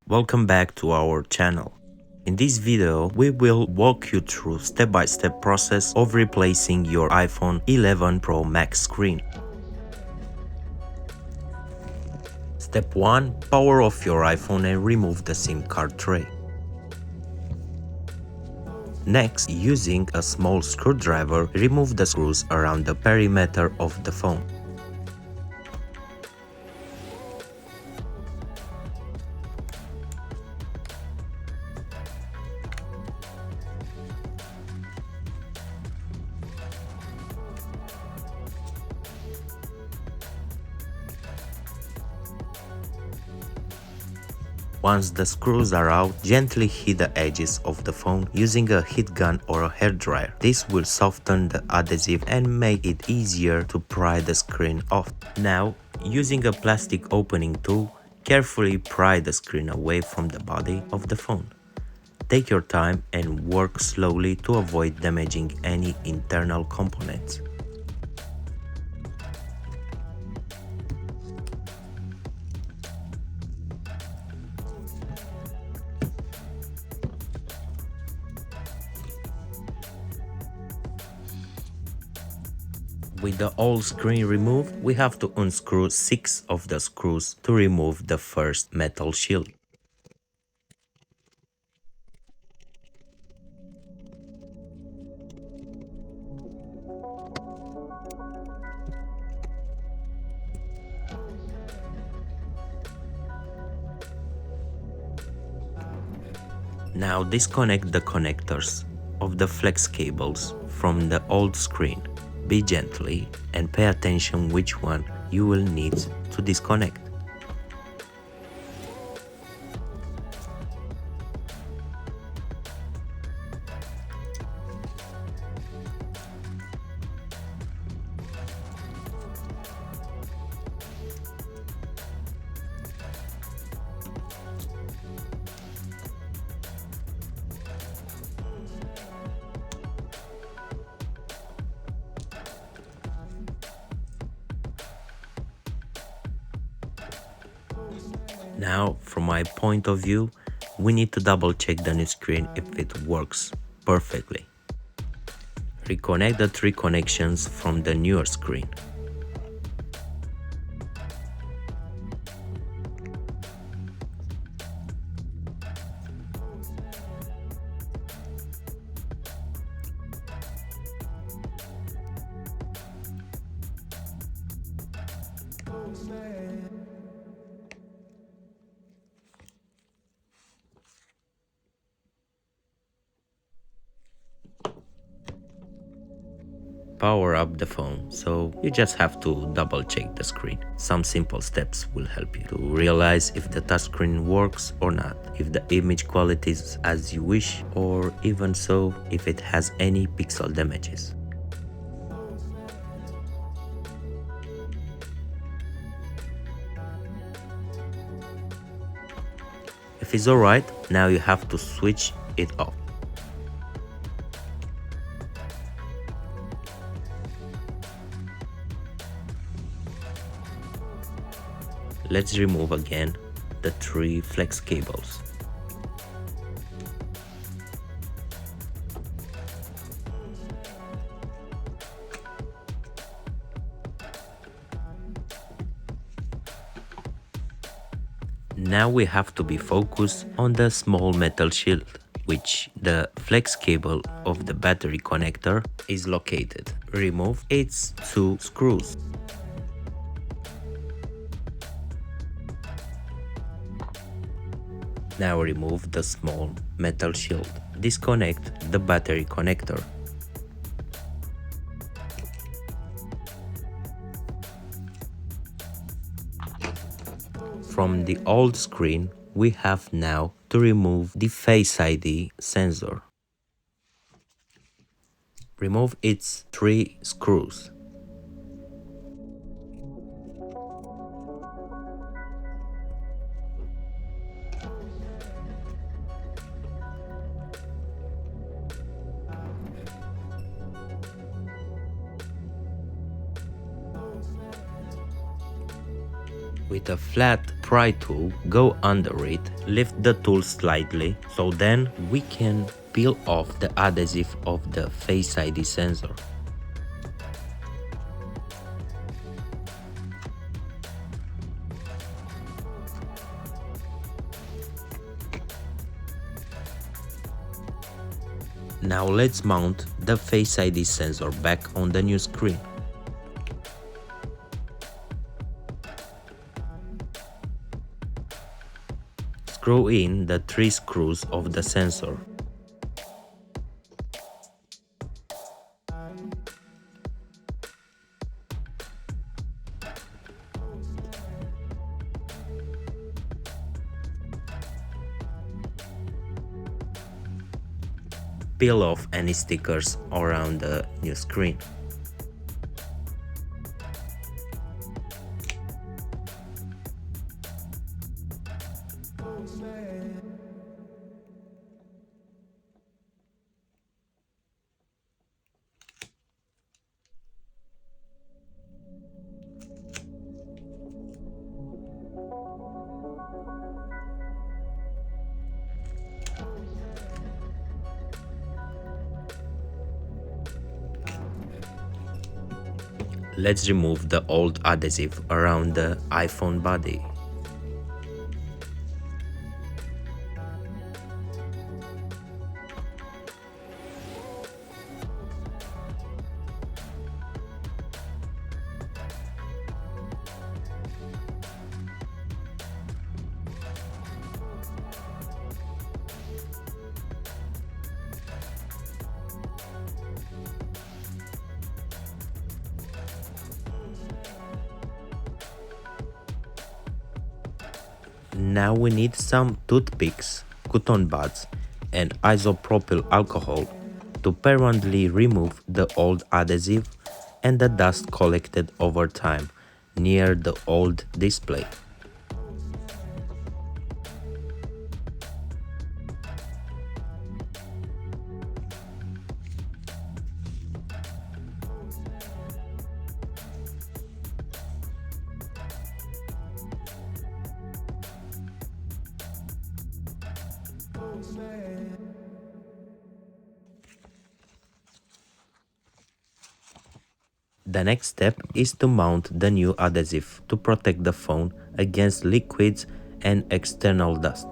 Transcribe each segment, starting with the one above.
Welcome back to our channel. In this video, we will walk you through step-by-step process of replacing your iPhone 11 Pro Max screen. Step 1. Power off your iPhone and remove the SIM card tray. Next, using a small screwdriver, remove the screws around the perimeter of the phone. Once the screws are out, gently heat the edges of the phone using a heat gun or a hairdryer. This will soften the adhesive and make it easier to pry the screen off. Now, using a plastic opening tool, carefully pry the screen away from the body of the phone. Take your time and work slowly to avoid damaging any internal components. With the old screen removed, we have to unscrew 6 of the screws to remove the first metal shield. Now disconnect the connectors of the flex cables from the old screen. Be gently and pay attention which one you will need to disconnect. Now, from my point of view, we need to double check the new screen if it works perfectly. Reconnect the 3 connections from the newer screen. Power up the phone, so you just have to double check the screen. Some simple steps will help you to realize if the touchscreen works or not, if the image quality is as you wish, or even so, if it has any pixel damages. If it's alright, now you have to switch it off. Let's remove again the 3 flex cables. Now we have to be focused on the small metal shield, which the flex cable of the battery connector is located. Remove its 2 screws. Now remove the small metal shield. Disconnect the battery connector. From the old screen, we have now to remove the Face ID sensor. Remove its 3 screws. With a flat pry tool, go under it, lift the tool slightly, so then we can peel off the adhesive of the Face ID sensor. Now let's mount the Face ID sensor back on the new screen. Screw in the 3 screws of the sensor. Peel off any stickers around the new screen. Let's remove the old adhesive around the iPhone body. Now we need some toothpicks, cotton buds, and isopropyl alcohol to permanently remove the old adhesive and the dust collected over time near the old display. The next step is to mount the new adhesive to protect the phone against liquids and external dust.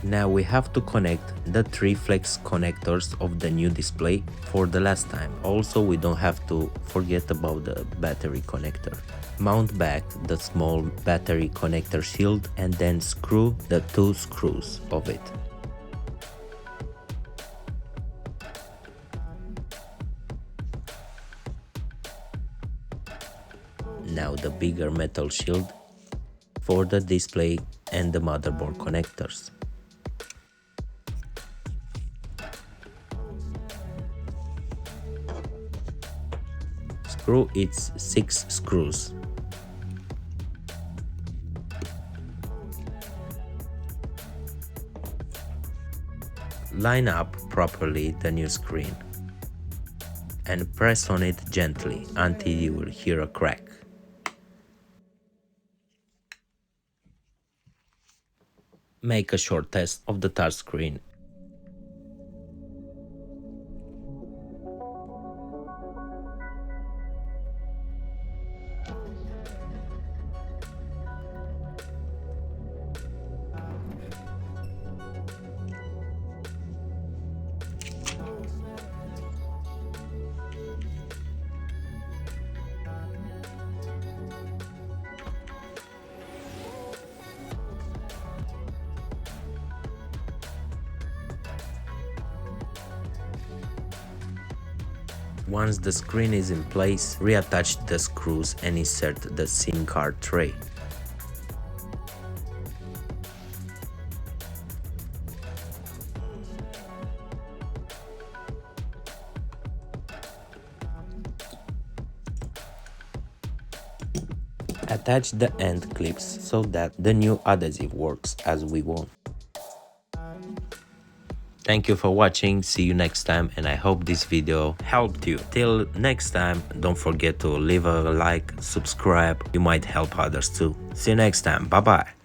Now we have to connect the 3 flex connectors of the new display for the last time. Also, we don't have to forget about the battery connector. Mount back the small battery connector shield and then screw the 2 screws of it. Now the bigger metal shield for the display and the motherboard connectors. Screw its 6 screws. Line up properly the new screen and press on it gently until you will hear a crack. Make a short test of the touchscreen. Once the screen is in place, reattach the screws and insert the SIM card tray. Attach the end clips so that the new adhesive works as we want. Thank you for watching, see you next time, and I hope this video helped you. Till next time, don't forget to leave a like, subscribe, you might help others too. See you next time, bye bye.